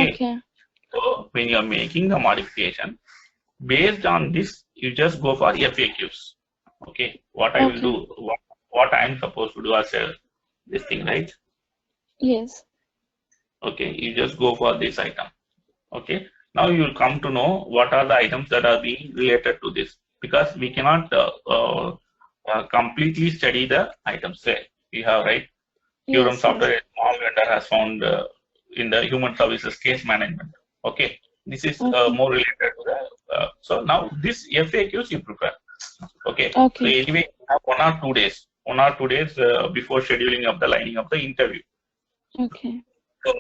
Okay. Okay. So when you are making the modification, based on this, you just go for FAQs. Okay. What I will Okay. do, what I am supposed to do as a this thing, right? Yes. Okay. You just go for this item. Okay. Now you will come to know what are the items that are being related to this, because we cannot completely study the items. Say we have, right, Qram Yes. Yes. software, a small vendor has found in the human services case management. Okay, this is Okay. more related to the. So now this FAQs you prepare. Okay, so Okay. anyway, you have 1 or 2 days, 1 or 2 days before scheduling of the lining of the interview. Okay. So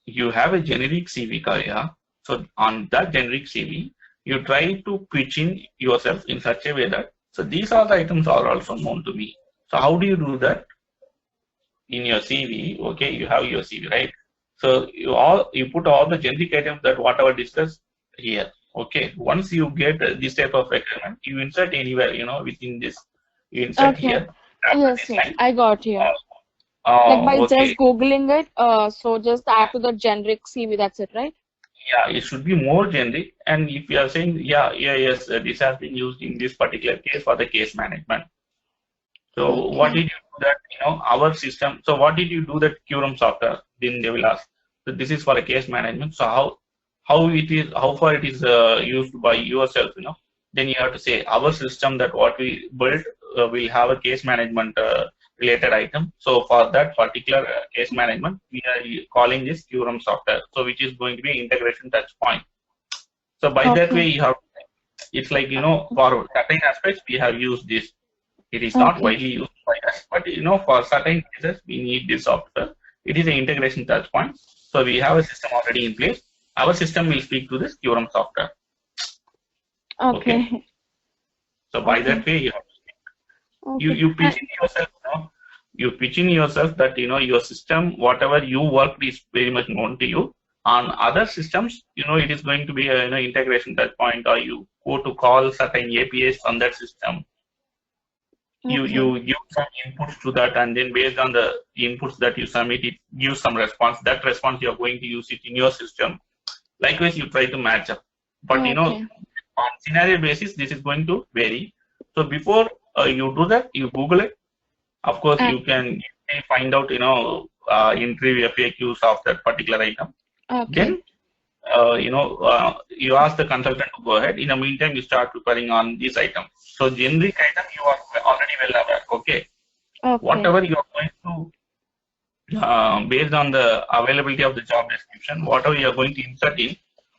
you have a generic CV, Karya. So on that generic CV, you try to pitch in yourself in such a way that, so these are the items are also known to me. So how do you do that? In your CV, okay, you have your CV, right? So you put all the generic items that whatever discussed here. Okay, once you get this type of requirement, you insert anywhere, within this, you insert Okay. here after Yes. this Yes. line. I got you. Like by Okay, just Googling it, so just add to the generic CV, that's it, right? yeah, it should be more generic. And if you are saying, yeah, yeah, yes, this has been used in this particular case for the case management. So what Okay. did you do that, our system, so what did you do that Qram software? Then they will ask. So this is for a case management. So how far it is used by yourself, Then you have to say our system that what we built will have a case management related item. So for that particular case management, we are calling this Qram software. So which is going to be integration touch point. So by that Okay. way, it's like, for certain aspects, we have used this. It is not Okay. widely used by us, but for certain cases, we need this software. It is an integration touch point. So we have a system already in place. Our system will speak to this Qram software. Okay. Okay. So by Okay. that way, you Okay. you pitch in yourself, you pitch in yourself that your system, whatever you worked is very much known to you. On other systems, it is going to be a integration touch point, or you go to call certain APIs on that system. You Okay. give some inputs to that, and then based on the inputs that you submit, it gives some response. That response you are going to use it in your system. Likewise, you try to match up, but Okay. on scenario basis, this is going to vary. So before you do that, you Google it. Of course, Uh, you can find out interview FAQs of that particular item. okay. Then you ask the consultant to go ahead. In the meantime, you start preparing on this item. So generic item you are already well aware. Okay, Okay. whatever you are going to, based on the availability of the job description, whatever you are going to insert in,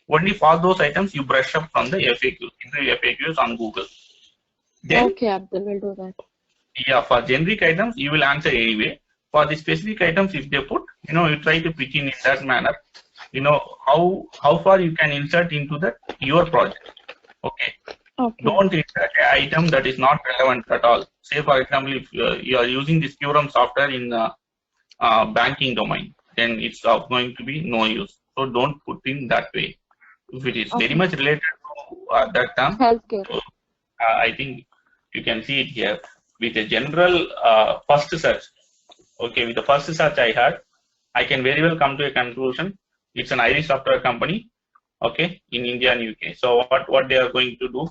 only for those items you brush up from the FAQs, interview FAQs on Google. Then, Okay, Abdul, we'll do that. yeah, for generic items, you will answer anyway. For the specific items, if they put, you try to pitch in that manner. How far you can insert into that your project. Okay. Okay. Don't insert an item that is not relevant at all. Say, for example, if you are using this Qram software in banking domain, then it's going to be no use. So don't put in that way. If it is very Okay. much related to that term, Healthcare. so, I think you can see it here with a general first search. Okay, with the first search I had, I can very well come to a conclusion. It's an Irish software company, okay, in India and UK. So what they are going to do?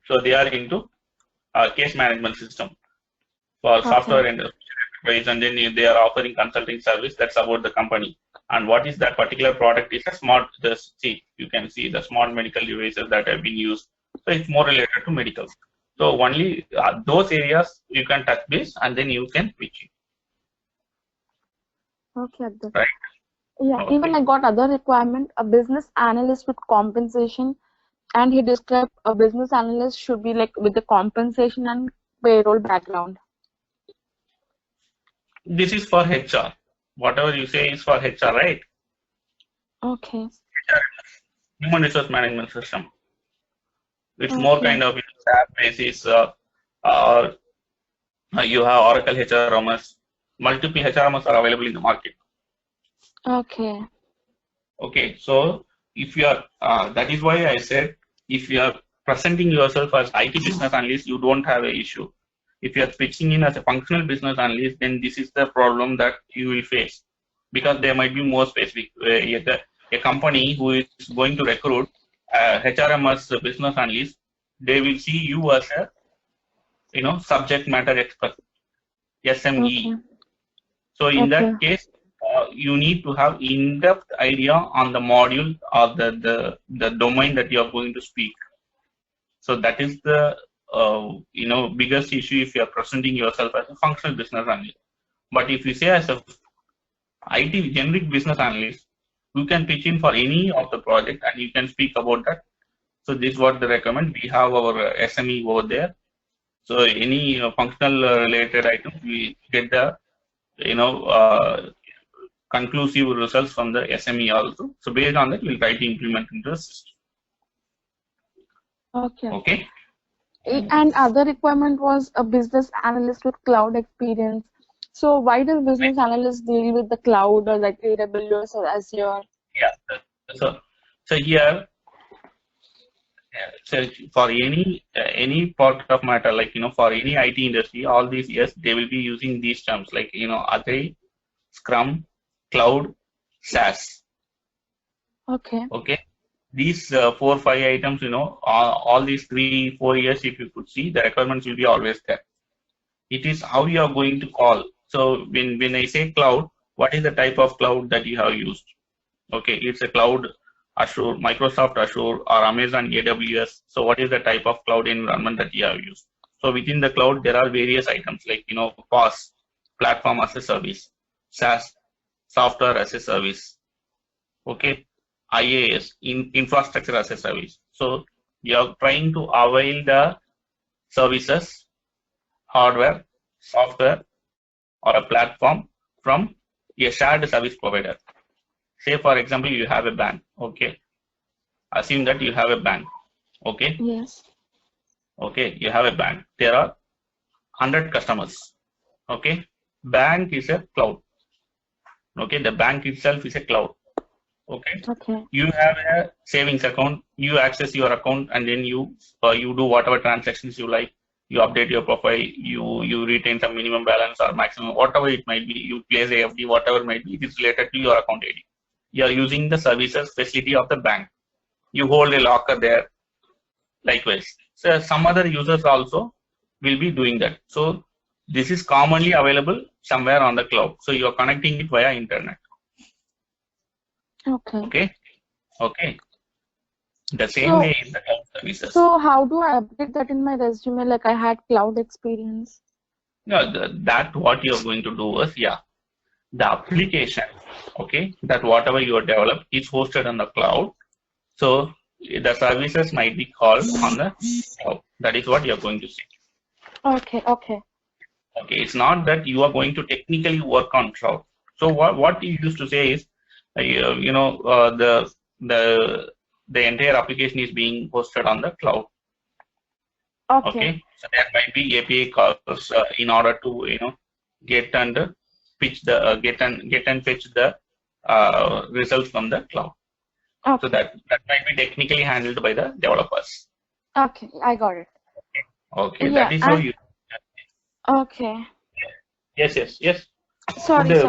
So they are into case management system for Okay. software and enterprise, and then they are offering consulting service. That's about the company. And what is that particular product? Is a smart. See, you can see the smart medical devices that have been used. So it's more related to medical. So only those areas you can touch base, and then you can pitch it, Okay, Abdul. right? Yeah, even Okay. I got other requirement, a business analyst with compensation, and he described a business analyst should be like with the compensation and payroll background. This is for HR. Whatever you say is for HR, right? Okay. HR, human resource management system. It's more Okay. kind of SAP basis, or you have Oracle HRMS. Multiple HRMS are available in the market. Okay. Okay, so if you are, that is why I said, if you are presenting yourself as IT business analyst, you don't have an issue. If you are pitching in as a functional business analyst, then this is the problem that you will face. because they might be more specific. A company who is going to recruit HRM as a business analyst, they will see you as a subject matter expert, SME. Okay. So in Okay. that case, you need to have in-depth idea on the module or the domain that you are going to speak. So that is the biggest issue if you are presenting yourself as a functional business analyst. But if you say as a IT generic business analyst, you can pitch in for any of the project and you can speak about that. So this is what they recommend. We have our SME over there. So any functional related items, we get the conclusive results from the SME also. So based on that, we'll try to implement into the system. Okay. Okay. And other requirement was a business analyst with cloud experience. So why does business analyst deal with the cloud or like AWS or Azure? Yeah. So here, so for any part of matter, like for any IT industry, all these years they will be using these terms like Agile, Scrum, Cloud, SaaS. Okay. Okay. These 4-5 items, all these 3-4 years, if you could see, the requirements will be always there. It is how you are going to call. So when I say cloud, what is the type of cloud that you have used? Okay, it's a cloud, Azure, Microsoft Azure, or Amazon AWS. So what is the type of cloud environment that you have used? So within the cloud, there are various items like PaaS, platform as a service, SaaS, software as a service. Okay, IaaS, infrastructure as a service. So you are trying to avail the services, hardware, software, or a platform from a shared service provider. Say for example, you have a bank. Okay, assume that you have a bank. Okay. Yes. Okay, you have a bank. There are 100 customers. Okay, bank is a cloud. Okay, the bank itself is a cloud. Okay. Okay. You have a savings account. You access your account and then you do whatever transactions you like. You update your profile. You retain some minimum balance or maximum, whatever it might be. You place AFD, whatever it might be. It is related to your account ID. You are using the services facility of the bank. You hold a locker there. Likewise, so some other users also will be doing that. So this is commonly available somewhere on the cloud. So you are connecting it via internet. Okay. Okay. The same way in the cloud services. So how do I update that in my resume? Like I had cloud experience. No, that what you are going to do is, the application, okay, that whatever you have developed is hosted on the cloud. So the services might be called on the cloud. That is what you are going to see. Okay. Okay, it's not that you are going to technically work on cloud. So what you used to say is, the entire application is being hosted on the cloud. Okay. So there might be API calls in order to get and pitch the get and fetch the results from the cloud. Okay. So that might be technically handled by the developers. Okay, I got it. Okay, that is how you. Okay. Yes. Sorry.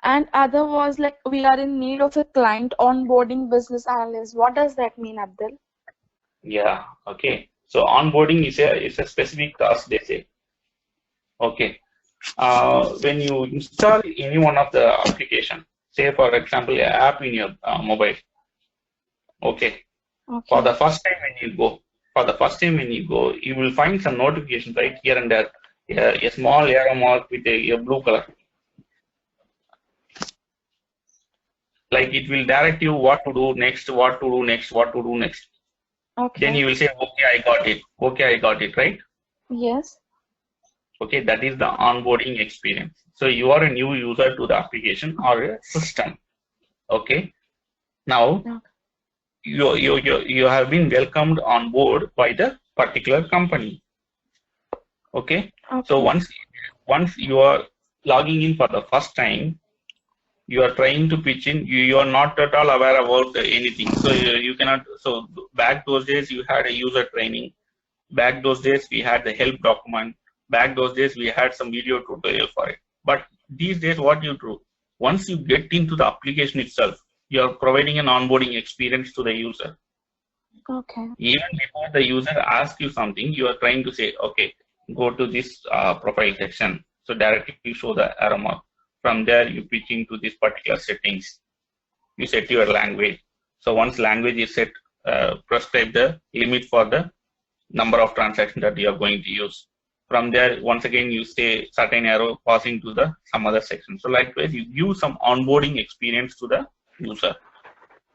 And other was like we are in need of a client onboarding business analyst. What does that mean, Abdul? Yeah. Okay. So onboarding is a specific task, they say. Okay. When you install any one of the application, say for example, an app in your mobile. Okay. For the first time when you go, you will find some notifications right here and there. A small arrow mark with a blue color. Like it will direct you what to do next. Okay. Then you will say, okay, I got it, right? Yes. Okay, that is the onboarding experience. So you are a new user to the application or a system. Okay. Now you have been welcomed on board by the particular company. Okay. So once you are logging in for the first time, you are trying to pitch in, you are not at all aware about anything. So you cannot, so back those days you had a user training. Back those days we had the help document. Back those days we had some video tutorial for it. But these days what you do? once you get into the application itself, you are providing an onboarding experience to the user. Okay. Even before the user asks you something, you are trying to say, okay, go to this profile section. So directly you show the arrow mark. From there, you pitch into this particular settings. You set your language. So once language is set, prescribe the limit for the number of transactions that you are going to use. From there, once again, you say certain arrow passing to the some other section. So likewise, you give some onboarding experience to the user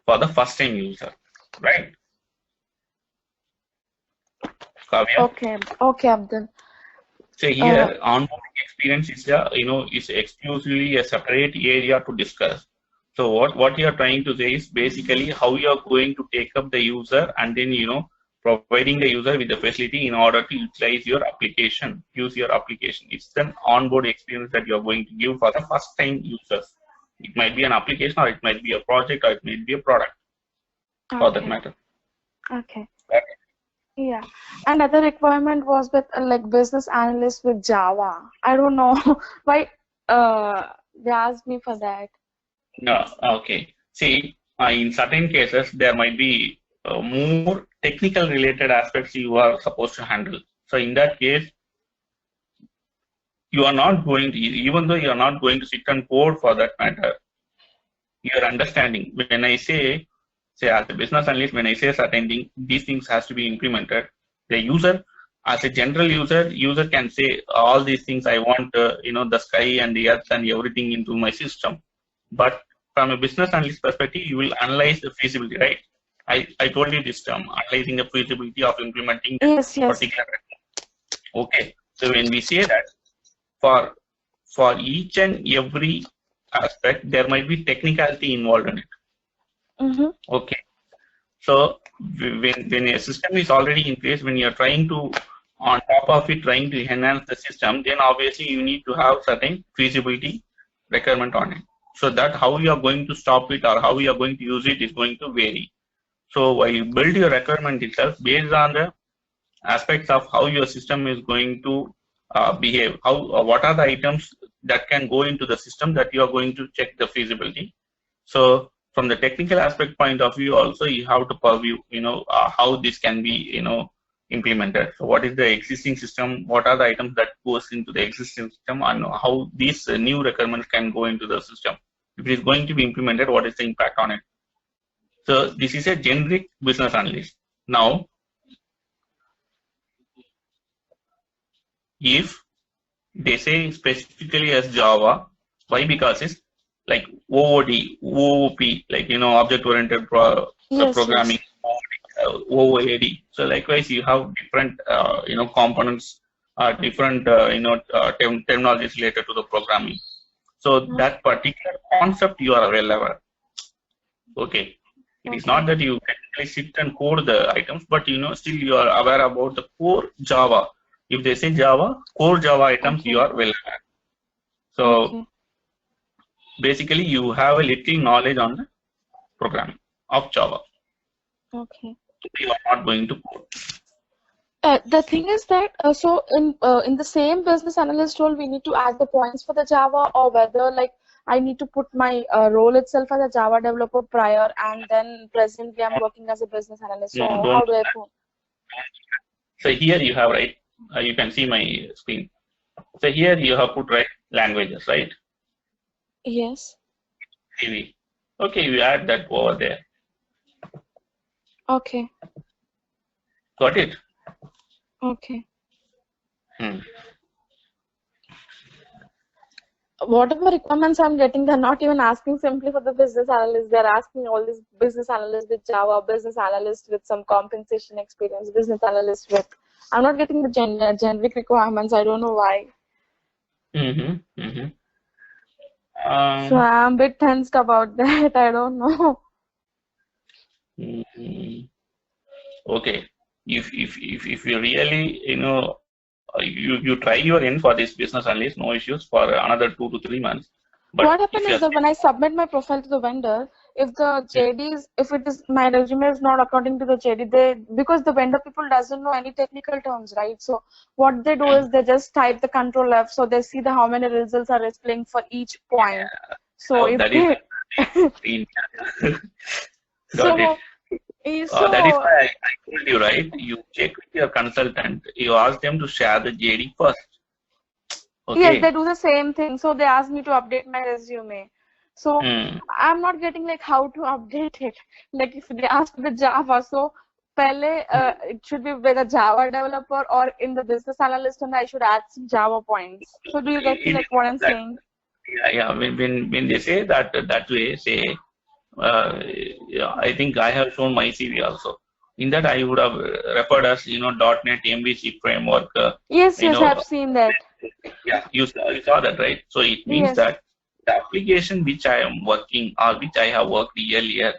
for the first time user, right? Kavya? Okay, Abdul. So here, onboarding experience is is exclusively a separate area to discuss. So what you are trying to say is basically how you are going to take up the user and then providing the user with the facility in order to utilize your application, use your application. It's an onboard experience that you are going to give for the first time users. It might be an application, or it might be a project, or it might be a product, for that matter. Okay. Yeah. Another requirement was with like business analyst with Java. I don't know why they asked me for that. No, okay. See, in certain cases, there might be more technical related aspects you are supposed to handle. So in that case, you are not going to, even though you are not going to sit and code for that matter, your understanding. When I say as a business analyst, when I say certain thing, these things has to be implemented. The user, as a general user can say all these things. I want, the sky and the earth and everything into my system. But from a business analyst perspective, you will analyze the feasibility, right? I told you this term, analyzing the feasibility of implementing Yes. particular. Okay, so when we say that for each and every aspect, there might be technicality involved in it. Okay, so when a system is already in place, when you're trying to, on top of it, trying to enhance the system, then obviously you need to have certain feasibility requirement on it. So that how you are going to stop it or how you are going to use it is going to vary. So while you build your requirement itself based on the aspects of how your system is going to behave, what are the items that can go into the system that you are going to check the feasibility. So from the technical aspect point of view, also you have to purview, how this can be, implemented. So what is the existing system? What are the items that goes into the existing system, and how these new requirements can go into the system? If it is going to be implemented, what is the impact on it? So this is a generic business analyst. Now, if they say specifically as Java, why? Because it's like OOD, OOP, like object-oriented programming, OOAD. So likewise, you have different components, different terminologies related to the programming. So that particular concept you are aware. Okay. It is not that you technically sit and code the items, but still you are aware about the core Java. If they say Java, core Java items, you are well aware. So basically, you have a little knowledge on the programming of Java. Okay. You are not going to code. The thing is that so in the same business analyst role, we need to add the points for the Java, or whether like I need to put my role itself as a Java developer prior, and then presently I'm working as a business analyst. So how do I put? So here you have, right? You can see my screen. So here you have put right languages, right? Yes. CV. Okay, you add that over there. Okay. Got it? Okay. Whatever requirements I'm getting, they're not even asking simply for the business analyst. They're asking all these business analysts with Java, business analyst with some compensation experience, business analyst with. I'm not getting the generic requirements. I don't know why. So I'm a bit tensed about that. I don't know. Okay. If you really you try your end for this business analyst, no issues for another 2 to 3 months. But what happens is that when I submit my profile to the vendor, if the JD if it is my resume is not according to the JD, because the vendor people doesn't know any technical terms, right? So what they do is they just type the Control F, so they see how many results are displaying for each point. So if that is they got it. so so That is why I told you, right? You check with your consultant. You ask them to share the JD first. yes, they Okay. do the same thing. So they asked me to update my resume. So Hmm. I'm not getting like how to update it. Like if they ask the Java, so pehle, it should be with a Java developer or in the business analyst, and I should add some Java points. So do you get me It is like what I'm that. saying? Yeah, yeah. When they say that way, say, yeah, I think I have shown my CV also. In that, I would have referred as .NET MVC framework. Yes, You yes, know, I've seen that. yeah, you saw that, right? So it means Yes. that the application which I am working or which I have worked earlier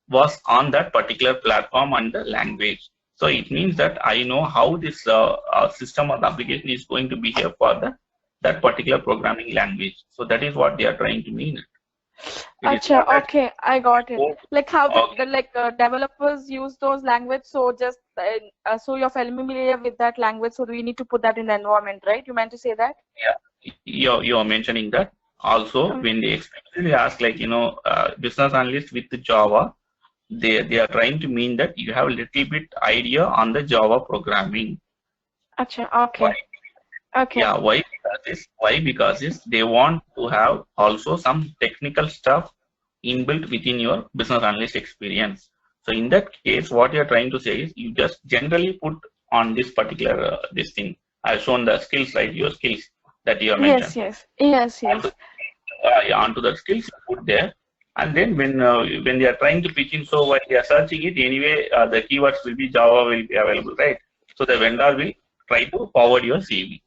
was on that particular platform and the language. So it means that I know how this system or the application is going to behave for that particular programming language. So that is what they are trying to mean. It is Acha, not that okay, I got it. code. Like how Okay, the like developers use those language, so just so you're familiar with that language, so we need to put that in the environment, right? You meant to say that? yeah, you're mentioning that. Also, Um, when they explicitly ask like business analyst with Java, they are trying to mean that you have a little bit idea on the Java programming. Acha, Why? okay, okay. Yeah, why? Because they want to have also some technical stuff inbuilt within your business analyst experience. So in that case, what you're trying to say is you just generally put on this particular this thing. I've shown the skills, right? Your skills that you have mentioned. Yes, yes, yes, Onto, yes. yeah, onto the skills you put there, and then when they are trying to pitch in, so while they are searching it anyway, the keywords will be Java will be available, right? So the vendor will try to forward your CV.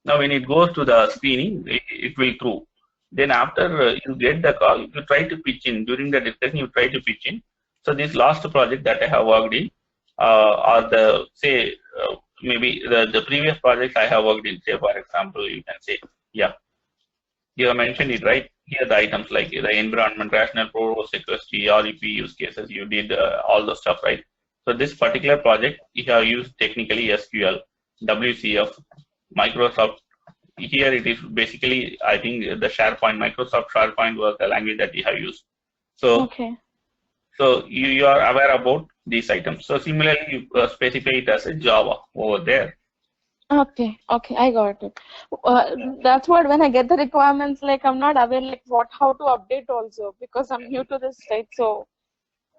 Now, when it goes to the screening, it will through. Then after you get the call, you try to pitch in. During the discussion, you try to pitch in. So this last project that I have worked in, or the say maybe the previous projects I have worked in. Say for example, you can say, yeah, you have mentioned it right. Here the items like the environment, rational, pro, security, REP use cases. You did all the stuff right. So this particular project, you have used technically SQL, WCF, Microsoft. Here it is basically, I think the SharePoint, Microsoft SharePoint was the language that we have used. So, Okay, so you are aware about these items. So similarly, you specify it as a Java over there. okay, okay. I got it. That's what when I get the requirements, like I'm not aware like what how to update also because I'm new to this site. So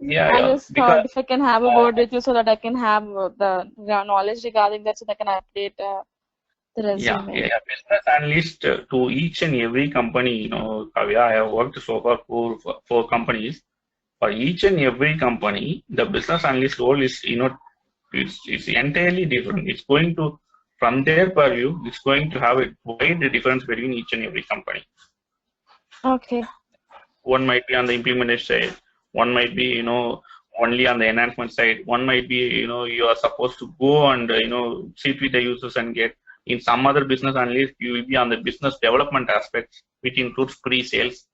Yeah, I yeah. just Because thought if I can have a word with you so that I can have the knowledge regarding that so that I can update the yeah, resume. yeah. Business analyst to each and every company, Kavya, I have worked so far for four companies. For each and every company, the business analyst role is, it's entirely different. It's going to, from their purview, it's going to have a wide difference between each and every company. Okay. One might be on the implementation side, one might be, only on the enhancement side, one might be, you are supposed to go and, sit with the users and get, in some other business analyst, you will be on the business development aspects, which includes pre-sales.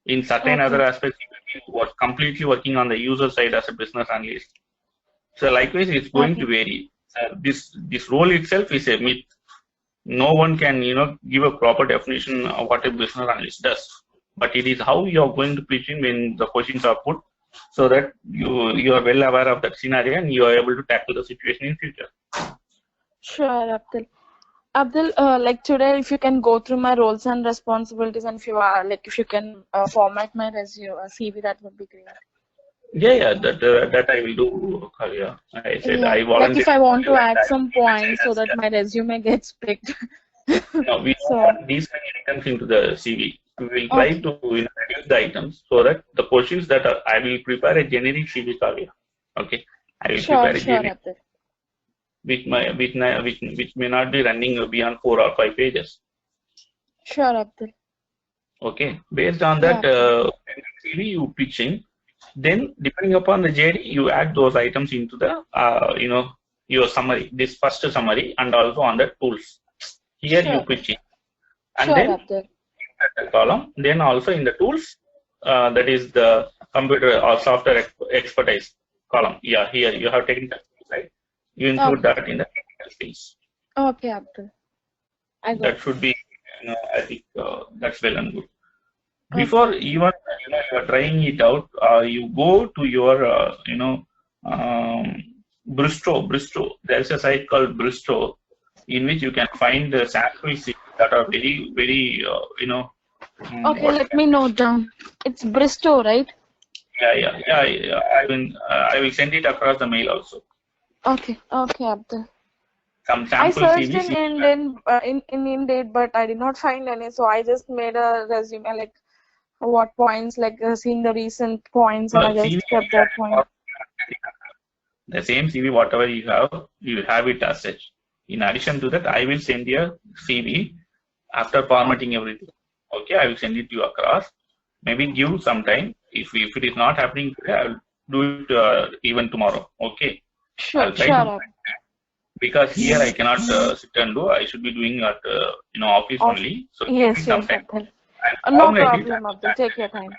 In certain other Okay. aspects, you will be completely working on the user side as a business analyst. So likewise, it's going to Okay. vary. This role itself is a myth. No one can give a proper definition of what a business analyst does. But it is how you are going to pitch in when the questions are put, so that you are well aware of that scenario and you are able to tackle the situation in future. Sure, Abdul. Abdul, like today, if you can go through my roles and responsibilities, and if you are like, if you can format my resume, CV, that would be great. Yeah, yeah, that I will do. Yeah, I said Yeah, I like if volunteered I to want you to and add I will some keep it points so as that my resume gets picked. no, we don't So, want these many items into the CV. We will try okay. to reduce the items so that the questions that I will prepare a generic CV, Kavya. Okay, I will Sure, prepare a sure, generic Abdul. which may not be running beyond 4 or 5 pages. Sure, Abdul. Okay, based on Yeah, that Abdul. CV you pitch in, then depending upon the JD, you add those items into the your summary, this first summary, and also on the tools. Here you Sure, pitch in, and sure, then Abdul. the column. Then also in the tools, that is the computer or software expertise column. Yeah, here you have technical skills, right? You include Okay. that in the technical skills. Okay, Abdul. I got That it. should be, I think that's well and good. Before even you are trying it out, you go to your Bristow. There's a site called Bristow in which you can find the sample CVs that are very very Okay, what let me note down. It's Bristow, right? yeah. I will send it across the mail also. Okay, Abdul. Some I sample searched CVs. in Indeed, but I did not find any, so I just made a resume, like what points, like seeing the recent points, and I CV just kept that point. the same CV, whatever you have it as such. In addition to that, I will send you a CV after formatting everything. Okay, I will send it to you across. Maybe give some time. If it is not happening today, I will do it even tomorrow. Okay, I'll try to, Sure. because here I cannot sit and do. I should be doing at office only. So give me Yes, some time. Abdul. I'll No formulate it. problem, Abdul. Take your time.